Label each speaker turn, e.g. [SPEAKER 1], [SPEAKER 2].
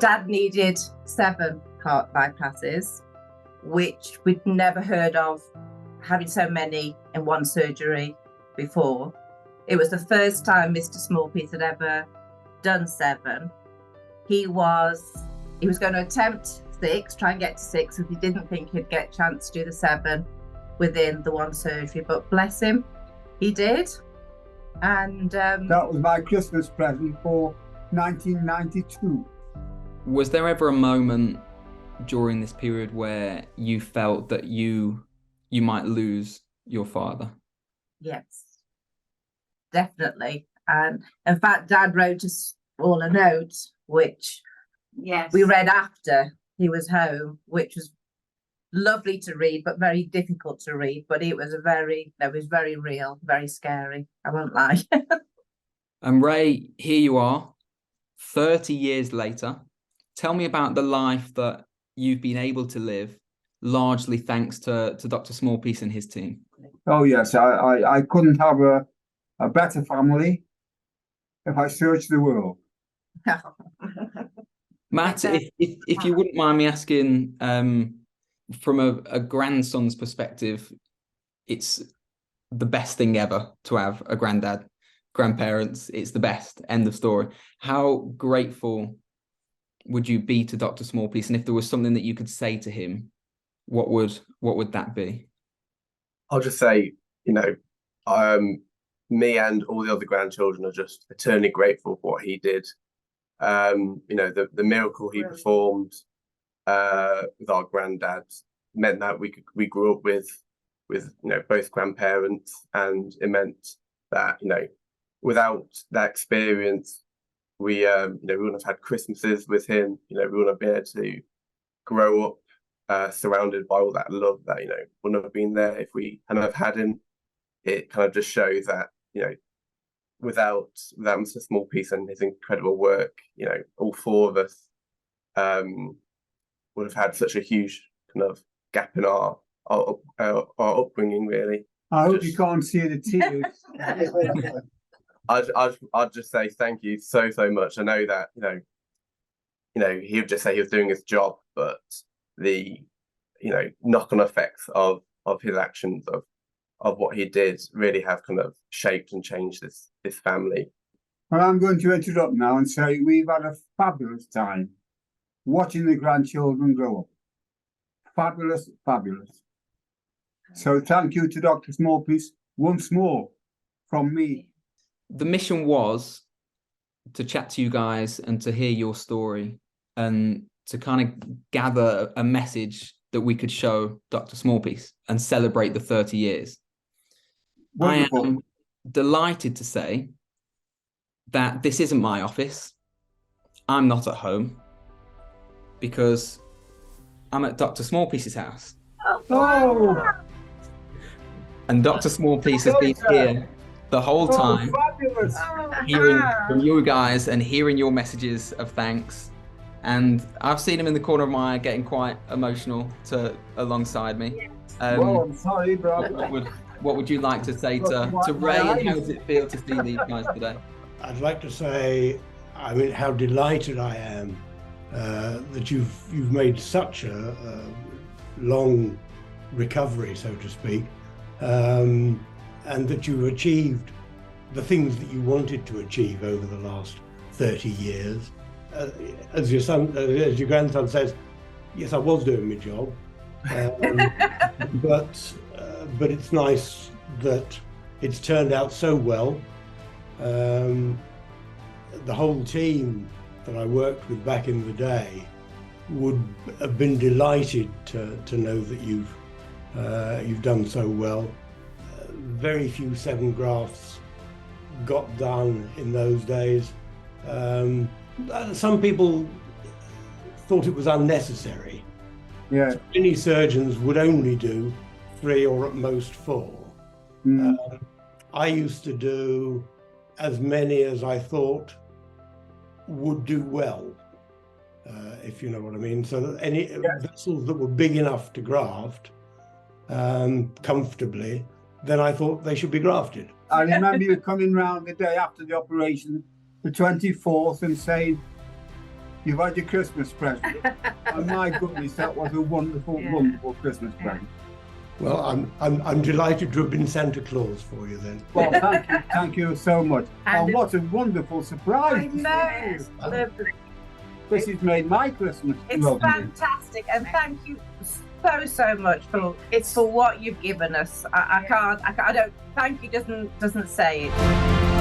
[SPEAKER 1] Dad needed 7 heart bypasses, which we'd never heard of having so many in one surgery before. It was the first time Mr. Smallpeice had ever done 7. He was going to attempt 6, try and get to 6, if he didn't think he'd get a chance to do the 7 within the one surgery, but bless him, he did. And
[SPEAKER 2] that was my Christmas present for 1992.
[SPEAKER 3] Was there ever a moment during this period where you felt that you might lose your father?
[SPEAKER 1] Yes, definitely. And in fact, Dad wrote us all a note, which we read after he was home, which was lovely to read, but very difficult to read. But it was very real, very scary. I won't lie.
[SPEAKER 3] And Ray, here you are, 30 years later. Tell me about the life that you've been able to live, largely thanks to Dr. Smallpeice and his team.
[SPEAKER 2] Oh yes, I couldn't have a better family if I searched the world.
[SPEAKER 3] Matt, if you wouldn't mind me asking, from a grandson's perspective, it's the best thing ever to have a granddad, grandparents. It's the best, end of story. How grateful would you be to Dr. Smallpeice? And if there was something that you could say to him, what would that be?
[SPEAKER 4] I'll just say, me and all the other grandchildren are just eternally grateful for what he did. The miracle he performed with our granddad meant that we grew up with both grandparents, and it meant that without that experience, we wouldn't have had Christmases with him. We wouldn't have been able to grow up surrounded by all that love that wouldn't have been there if we hadn't have had him. It kind of just shows that without Mr. Smallpeice and his incredible work, all 4 of us would have had such a huge kind of gap in our upbringing, really.
[SPEAKER 2] I hope you can't see the tears.
[SPEAKER 4] I'd just say thank you so much. I know that he would just say he was doing his job, but the knock-on effects of his actions, of what he did, really have kind of shaped and changed this family.
[SPEAKER 2] Well, I'm going to interrupt now and say we've had a fabulous time watching the grandchildren grow up. Fabulous. So thank you to Dr. Smallpeice once more from me.
[SPEAKER 3] The mission was to chat to you guys and to hear your story and to kind of gather a message that we could show Dr. Smallpeice and celebrate the 30 years. Wonderful. I am delighted to say that this isn't my office. I'm not at home because I'm at Dr. Smallpeice's house.
[SPEAKER 2] Oh!
[SPEAKER 3] And Dr. Smallpeice has been here the whole time, hearing from you guys and hearing your messages of thanks. And I've seen him in the corner of my eye getting quite emotional alongside me.
[SPEAKER 2] I'm sorry, bro.
[SPEAKER 3] What would you like to say to Ray, and how does it feel to see these guys today?
[SPEAKER 5] I'd like to say, how delighted I am that you've made such a long recovery, so to speak, and that you've achieved the things that you wanted to achieve over the last 30 years. As your grandson says, yes, I was doing my job, but it's nice that it's turned out so well. The whole team that I worked with back in the day would have been delighted to know that you've done so well. Very few 7 grafts got done in those days. Some people thought it was unnecessary.
[SPEAKER 2] Yeah.
[SPEAKER 5] So many surgeons would only do 3 or at most 4. I used to do as many as I thought would do well, if you know what I mean. So that any vessels that were big enough to graft comfortably, then I thought they should be grafted.
[SPEAKER 2] I remember you coming round the day after the operation, the 24th, and saying, You've had your Christmas present. And my goodness, that was a wonderful,
[SPEAKER 1] Yeah.
[SPEAKER 2] wonderful Christmas present.
[SPEAKER 5] Well, I'm delighted to have been Santa Claus for you then.
[SPEAKER 2] Well, thank you so much.
[SPEAKER 1] And
[SPEAKER 2] And what a wonderful surprise.
[SPEAKER 1] I know, it's lovely.
[SPEAKER 2] This has made my Christmas
[SPEAKER 1] It's
[SPEAKER 2] lovely.
[SPEAKER 1] fantastic, and thank you so much for what you've given us. I can't. I don't. Thank you doesn't say it.